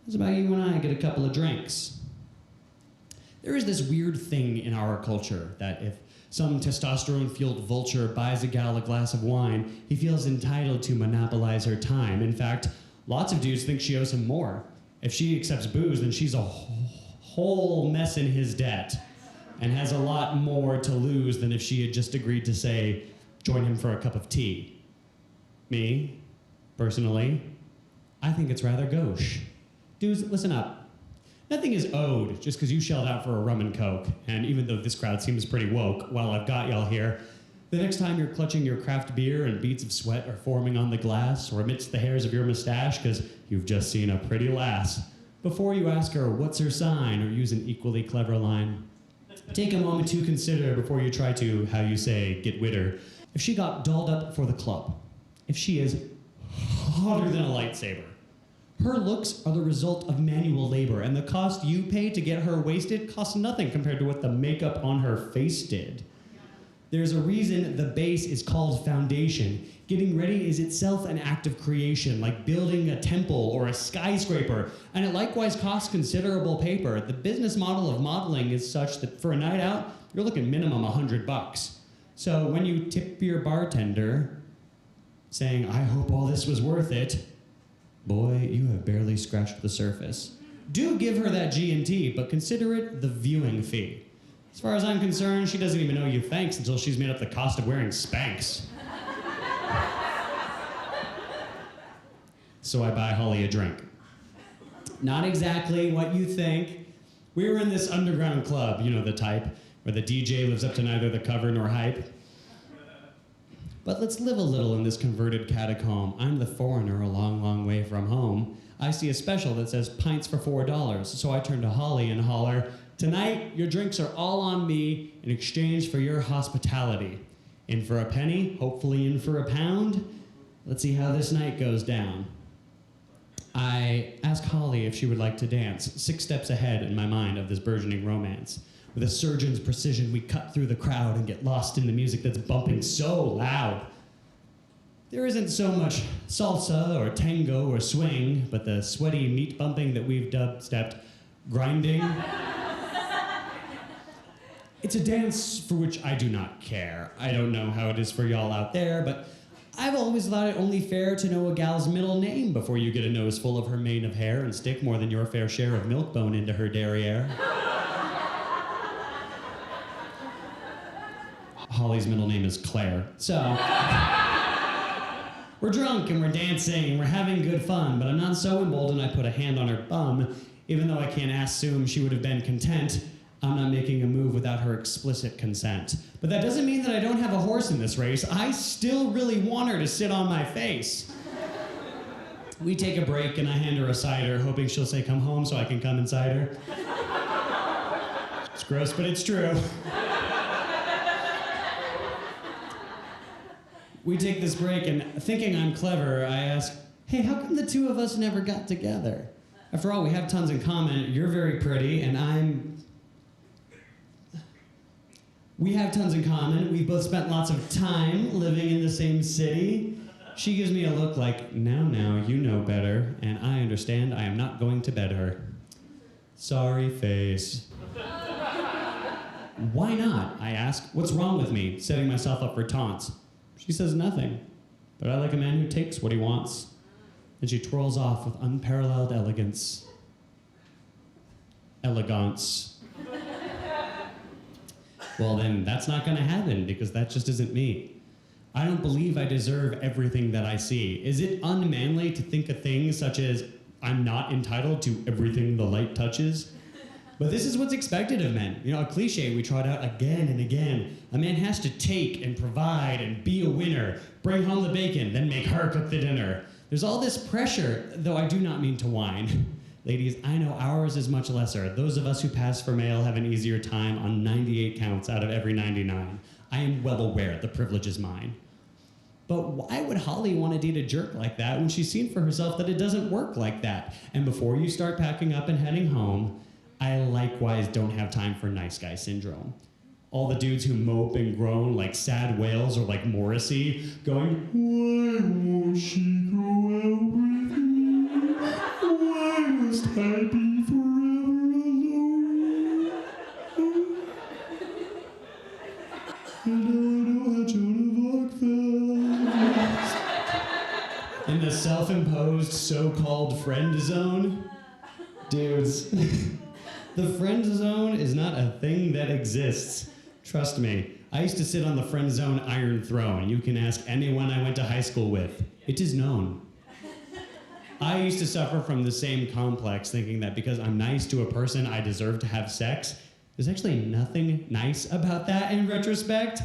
how's about you and I get a couple of drinks? There is this weird thing in our culture that if some testosterone-fueled vulture buys a gal a glass of wine, he feels entitled to monopolize her time. In fact, lots of dudes think she owes him more. If she accepts booze, then she's a whole mess in his debt and has a lot more to lose than if she had just agreed to, say, join him for a cup of tea. Me, personally, I think it's rather gauche. Dudes, listen up. Nothing is owed just because you shelled out for a rum and coke. And even though this crowd seems pretty woke, while I've got y'all here, the next time you're clutching your craft beer and beads of sweat are forming on the glass or amidst the hairs of your mustache because you've just seen a pretty lass, before you ask her what's her sign or use an equally clever line, take a moment to consider before you try to, how you say, get with her. If she got dolled up for the club, if she is hotter than a lightsaber, her looks are the result of manual labor, and the cost you pay to get her wasted costs nothing compared to what the makeup on her face did. There's a reason the base is called foundation. Getting ready is itself an act of creation, like building a temple or a skyscraper, and it likewise costs considerable paper. The business model of modeling is such that for a night out, you're looking minimum $100. So when you tip your bartender, saying, I hope all this was worth it, boy, you have barely scratched the surface. Do give her that G&T, but consider it the viewing fee. As far as I'm concerned, she doesn't even owe you thanks until she's made up the cost of wearing Spanx. So I buy Holly a drink. Not exactly what you think. We were in this underground club, you know the type, where the DJ lives up to neither the cover nor hype. But let's live a little in this converted catacomb. I'm the foreigner a long, long way from home. I see a special that says pints for $4, so I turn to Holly and holler, tonight, your drinks are all on me in exchange for your hospitality. In for a penny, hopefully in for a pound. Let's see how this night goes down. I ask Holly if she would like to dance, 6 steps ahead in my mind of this burgeoning romance. With a surgeon's precision, we cut through the crowd and get lost in the music that's bumping so loud. There isn't so much salsa or tango or swing, but the sweaty meat bumping that we've dubstepped grinding. It's a dance for which I do not care. I don't know how it is for y'all out there, but I've always thought it only fair to know a gal's middle name before you get a nose full of her mane of hair and stick more than your fair share of milk bone into her derriere. Holly's middle name is Claire. So, we're drunk and we're dancing and we're having good fun, but I'm not so emboldened I put a hand on her bum. Even though I can't assume she would have been content, I'm not making a move without her explicit consent. But that doesn't mean that I don't have a horse in this race. I still really want her to sit on my face. We take a break and I hand her a cider, hoping she'll say come home so I can come inside her. It's gross, but it's true. We take this break, and thinking I'm clever, I ask, hey, how come the two of us never got together? After all, we have tons in common. You're very pretty, and we have tons in common. We've both spent lots of time living in the same city. She gives me a look like, now, you know better, and I understand I am not going to bed her. Sorry face. Why not? I ask. What's wrong with me? Setting myself up for taunts. She says nothing, but I like a man who takes what he wants. And she twirls off with unparalleled elegance. Elegance. Well, then that's not gonna happen because that just isn't me. I don't believe I deserve everything that I see. Is it unmanly to think of things such as, I'm not entitled to everything the light touches? But this is what's expected of men. You know, a cliche we trot out again and again. A man has to take and provide and be a winner, bring home the bacon, then make her cook the dinner. There's all this pressure, though I do not mean to whine. Ladies, I know ours is much lesser. Those of us who pass for male have an easier time on 98 counts out of every 99. I am well aware the privilege is mine. But why would Holly want to date a jerk like that when she's seen for herself that it doesn't work like that? And before you start packing up and heading home, I likewise don't have time for nice guy syndrome. All the dudes who mope and groan like sad whales or like Morrissey, going, why won't she go out with me? Why must I be forever alone? I don't know how Joan of Arc felt. In the self-imposed so-called friend zone? Dudes. The friend zone is not a thing that exists. Trust me, I used to sit on the friend zone iron throne. You can ask anyone I went to high school with. It is known. I used to suffer from the same complex, thinking that because I'm nice to a person, I deserve to have sex. There's actually nothing nice about that in retrospect.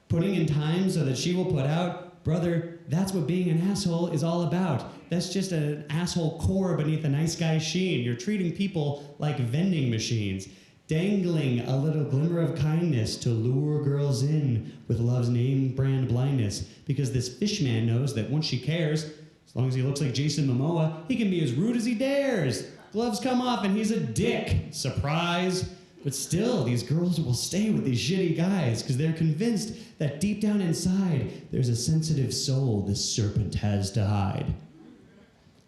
Putting in time so that she will put out, brother, that's what being an asshole is all about. That's just an asshole core beneath a nice guy sheen. You're treating people like vending machines, dangling a little glimmer of kindness to lure girls in with love's name brand blindness. Because this fish man knows that once she cares, as long as he looks like Jason Momoa, he can be as rude as he dares. Gloves come off and he's a dick. Surprise. But still, these girls will stay with these shitty guys because they're convinced that deep down inside, there's a sensitive soul this serpent has to hide.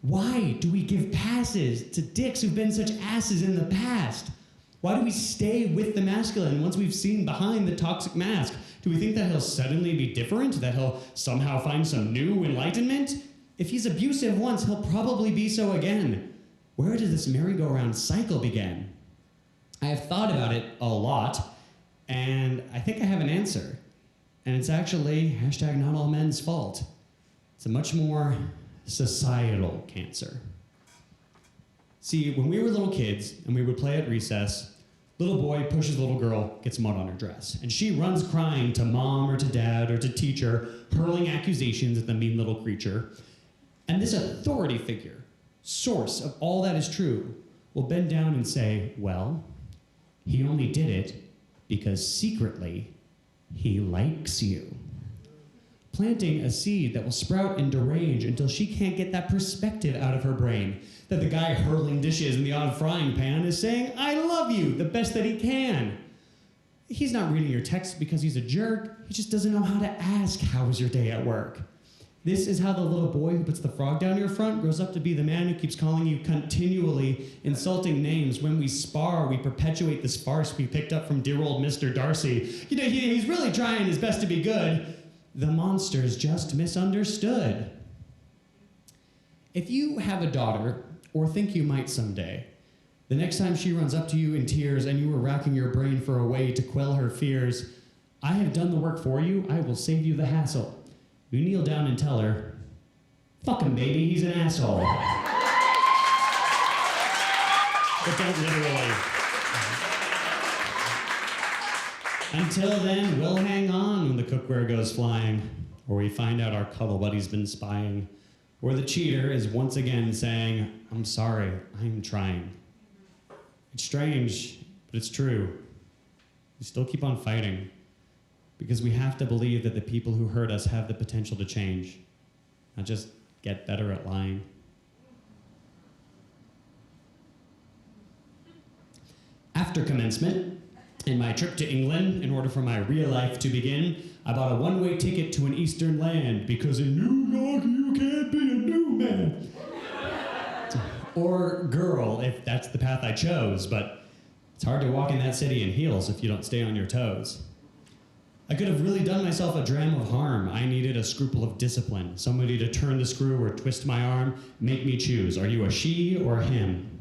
Why do we give passes to dicks who've been such asses in the past? Why do we stay with the masculine once we've seen behind the toxic mask? Do we think that he'll suddenly be different? That he'll somehow find some new enlightenment? If he's abusive once, he'll probably be so again. Where does this merry-go-round cycle begin? I have thought about it a lot, and I think I have an answer. And it's actually hashtag not all men's fault. It's a much more societal cancer. See, when we were little kids and we would play at recess, little boy pushes little girl, gets mud on her dress, and she runs crying to mom or to dad or to teacher, hurling accusations at the mean little creature. And this authority figure, source of all that is true, will bend down and say, well, he only did it because secretly he likes you. Planting a seed that will sprout and derange until she can't get that perspective out of her brain. That the guy hurling dishes in the odd frying pan is saying, I love you, the best that he can. He's not reading your text because he's a jerk. He just doesn't know how to ask, how was your day at work? This is how the little boy who puts the frog down your front grows up to be the man who keeps calling you continually insulting names. When we spar, we perpetuate this farce we picked up from dear old Mr. Darcy. You know, he's really trying his best to be good. The monster's just misunderstood. If you have a daughter, or think you might someday, the next time she runs up to you in tears and you were racking your brain for a way to quell her fears, I have done the work for you, I will save you the hassle. You kneel down and tell her, fuck him, baby, he's an asshole. But don't literally. Until then, we'll hang on when the cookware goes flying, or we find out our cuddle buddy's been spying, or the cheater is once again saying, I'm sorry, I'm trying. It's strange, but it's true. We still keep on fighting, because we have to believe that the people who hurt us have the potential to change, not just get better at lying. After commencement, in my trip to England, in order for my real life to begin, I bought a one-way ticket to an eastern land, because in New York you can't be a new man. Or girl, if that's the path I chose, but it's hard to walk in that city in heels if you don't stay on your toes. I could have really done myself a dram of harm. I needed a scruple of discipline, somebody to turn the screw or twist my arm, make me choose. Are you a she or a him?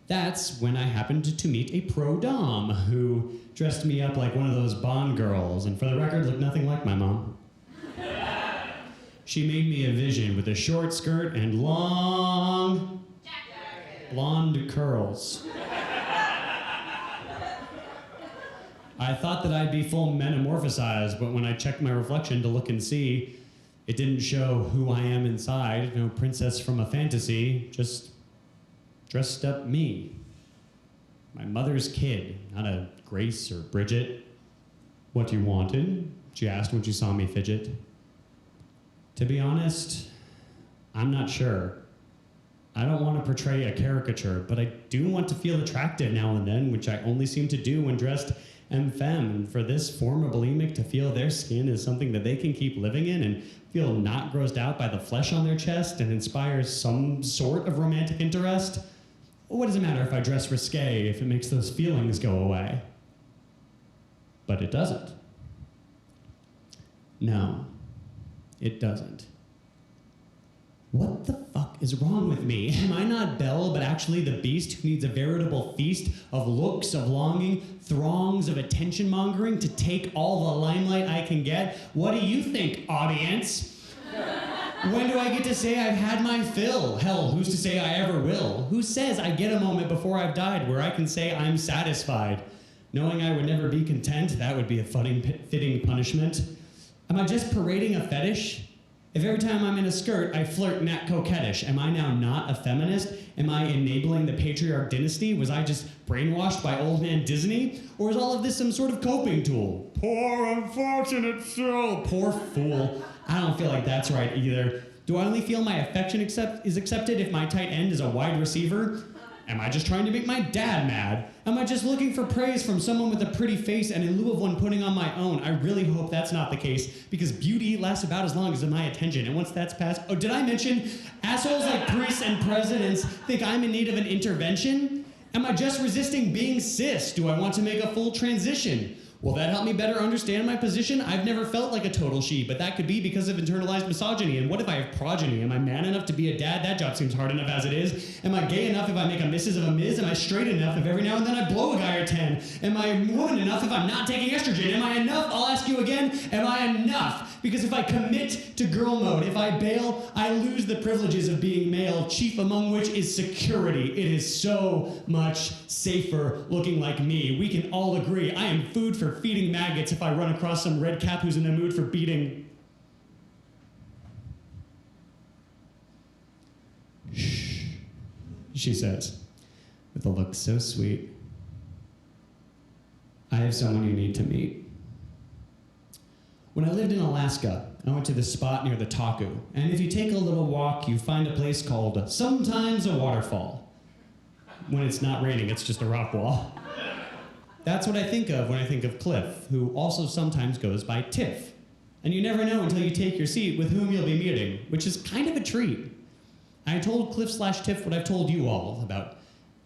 That's when I happened to meet a pro-dom who dressed me up like one of those Bond girls, and for the record, looked nothing like my mom. She made me a vision with a short skirt and long blonde curls. I thought that I'd be full metamorphosized, but when I checked my reflection to look and see, it didn't show who I am inside. No princess from a fantasy, just dressed up me. My mother's kid, not a Grace or Bridget. What you wanted? She asked when she saw me fidget. To be honest, I'm not sure. I don't want to portray a caricature, but I do want to feel attractive now and then, which I only seem to do when dressed en femme. And for this former bulimic to feel their skin is something that they can keep living in and feel not grossed out by the flesh on their chest and inspire some sort of romantic interest, what does it matter if I dress risque if it makes those feelings go away? But it doesn't. No, it doesn't. What the fuck is wrong with me? Am I not Belle, but actually the beast who needs a veritable feast of looks, of longing, throngs of attention-mongering to take all the limelight I can get? What do you think, audience? When do I get to say I've had my fill? Hell, who's to say I ever will? Who says I get a moment before I've died where I can say I'm satisfied? Knowing I would never be content, that would be a fitting punishment. Am I just parading a fetish? If every time I'm in a skirt, I flirt and act coquettish, am I now not a feminist? Am I enabling the patriarch dynasty? Was I just brainwashed by old man Disney? Or is all of this some sort of coping tool? Poor unfortunate soul. Poor fool. I don't feel like that's right either. Do I only feel my affection is accepted if my tight end is a wide receiver? Am I just trying to make my dad mad? Am I just looking for praise from someone with a pretty face and in lieu of one putting on my own? I really hope that's not the case, because beauty lasts about as long as my attention, and once that's passed, oh, did I mention assholes like priests and presidents think I'm in need of an intervention? Am I just resisting being cis? Do I want to make a full transition? Will that help me better understand my position? I've never felt like a total she, but that could be because of internalized misogyny. And what if I have progeny? Am I man enough to be a dad? That job seems hard enough as it is. Am I gay enough if I make a missus of a Ms? Am I straight enough if every now and then I blow a guy or 10? Am I woman enough if I'm not taking estrogen? Am I enough? I'll ask you again, am I enough? Because if I commit to girl mode, if I bail, I lose the privileges of being male, chief among which is security. It is so much safer looking like me. We can all agree I am food for feeding maggots if I run across some red cap who's in the mood for beating. Shh, she says, with a look so sweet. I have someone you need to meet. When I lived in Alaska, I went to this spot near the Taku, and if you take a little walk, you find a place called Sometimes a Waterfall. When it's not raining, it's just a rock wall. That's what I think of when I think of Cliff, who also sometimes goes by Tiff. And you never know until you take your seat with whom you'll be meeting, which is kind of a treat. I told Cliff/Tiff what I've told you all about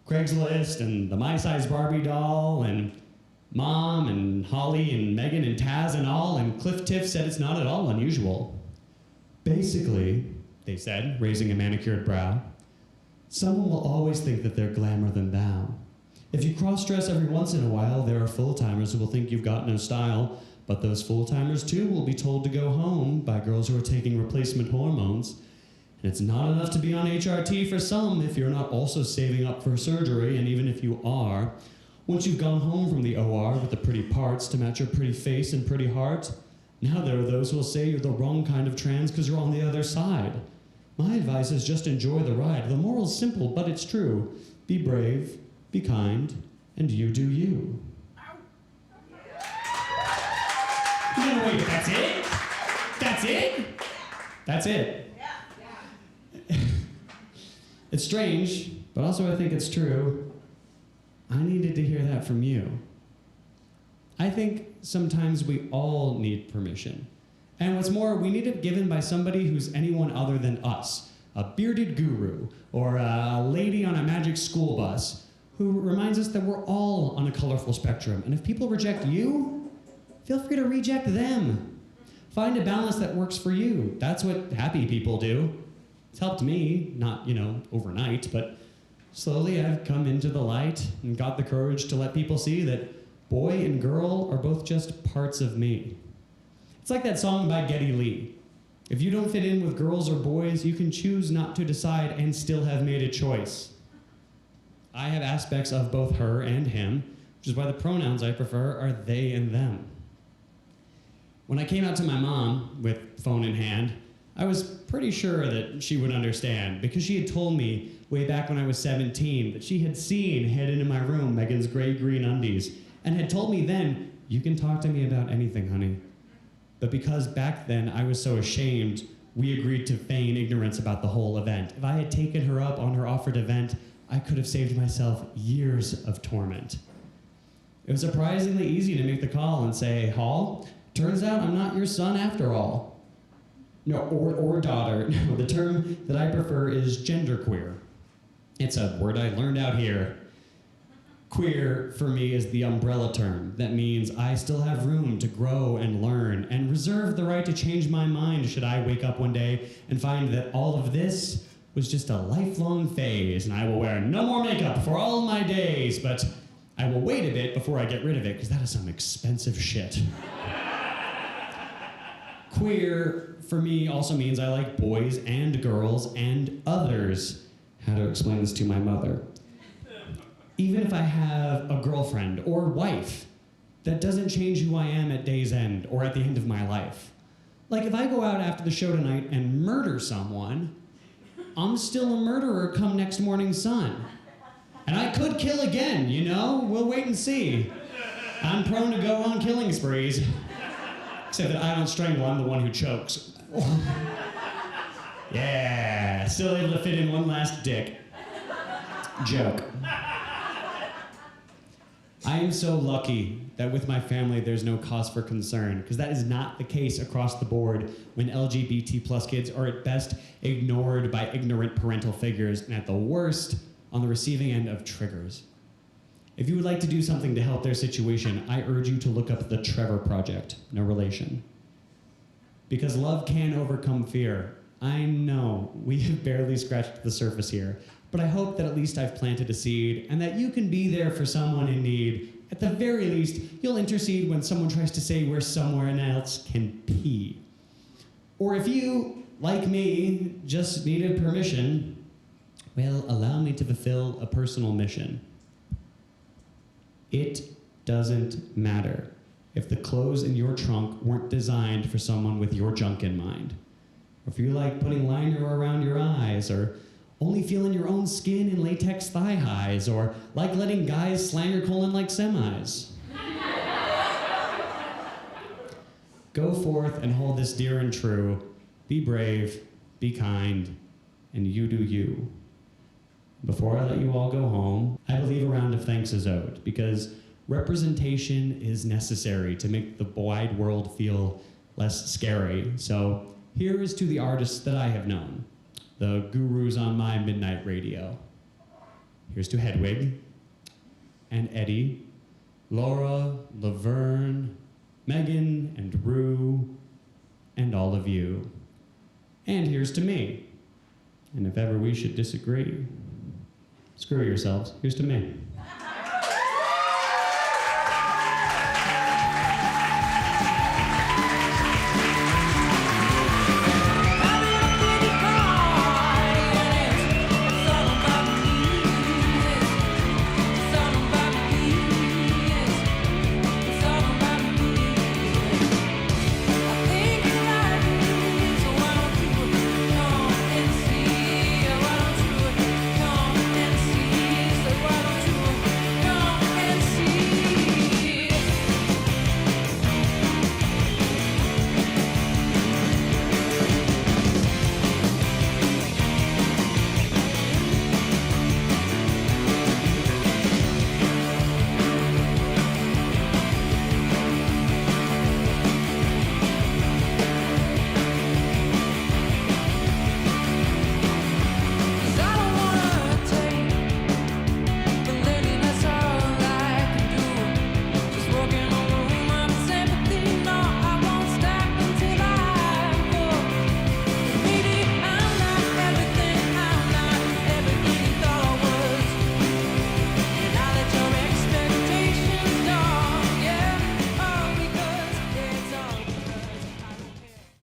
Craigslist and the My Size Barbie doll and Mom and Holly and Megan and Taz and all, and Tiff said it's not at all unusual. Basically, they said, raising a manicured brow, someone will always think that they're glamour than thou. If you cross-dress every once in a while, there are full-timers who will think you've got no style, but those full-timers too will be told to go home by girls who are taking replacement hormones. And it's not enough to be on HRT for some if you're not also saving up for surgery, and even if you are, once you've gone home from the OR with the pretty parts to match your pretty face and pretty heart, now there are those who will say you're the wrong kind of trans because you're on the other side. My advice is just enjoy the ride. The moral's simple, but it's true. Be brave, be kind, and you do you. No, wait, that's it? That's it? That's it. It's strange, but also I think it's true. I needed to hear that from you. I think sometimes we all need permission. And what's more, we need it given by somebody who's anyone other than us. A bearded guru, or a lady on a magic school bus, who reminds us that we're all on a colorful spectrum. And if people reject you, feel free to reject them. Find a balance that works for you. That's what happy people do. It's helped me, not, overnight, but Slowly, I've come into the light and got the courage to let people see that boy and girl are both just parts of me. It's like that song by Geddy Lee. If you don't fit in with girls or boys, you can choose not to decide and still have made a choice. I have aspects of both her and him, which is why the pronouns I prefer are they and them. When I came out to my mom with phone in hand, I was pretty sure that she would understand because she had told me way back when I was 17 that she had seen head into my room Megan's gray-green undies and had told me then, "You can talk to me about anything, honey." But because back then I was so ashamed, we agreed to feign ignorance about the whole event. If I had taken her up on her offered event, I could have saved myself years of torment. It was surprisingly easy to make the call and say, "Hall, turns out I'm not your son after all." No, or daughter. No, the term that I prefer is genderqueer. It's a word I learned out here. Queer, for me, is the umbrella term. That means I still have room to grow and learn and reserve the right to change my mind should I wake up one day and find that all of this was just a lifelong phase and I will wear no more makeup for all my days, but I will wait a bit before I get rid of it because that is some expensive shit. Queer, for me, also means I like boys and girls and others. How to explain this to my mother? Even if I have a girlfriend or wife, that doesn't change who I am at day's end or at the end of my life. Like if I go out after the show tonight and murder someone, I'm still a murderer come next morning's sun. And I could kill again, you know? We'll wait and see. I'm prone to go on killing sprees. Except that I don't strangle, I'm the one who chokes. Yeah, still able to fit in one last dick. Joke. I am so lucky that with my family there's no cause for concern, because that is not the case across the board when LGBT plus kids are at best ignored by ignorant parental figures and at the worst on the receiving end of triggers. If you would like to do something to help their situation, I urge you to look up the Trevor Project, no relation. Because love can overcome fear. I know we have barely scratched the surface here, but I hope that at least I've planted a seed and that you can be there for someone in need. At the very least, you'll intercede when someone tries to say where someone else can pee. Or if you, like me, just needed permission, well, allow me to fulfill a personal mission. It doesn't matter if the clothes in your trunk weren't designed for someone with your junk in mind. Or if you like putting liner around your eyes, or only feeling your own skin in latex thigh highs, or like letting guys slam your colon like semis. Go forth and hold this dear and true. Be brave, be kind, and you do you. Before I let you all go home, I believe a round of thanks is owed, because representation is necessary to make the wide world feel less scary. So here is to the artists that I have known, the gurus on my midnight radio. Here's to Hedwig, and Eddie, Laura, Laverne, Megan, and Rue, and all of you. And here's to me. And if ever we should disagree, screw yourselves. Here's to me.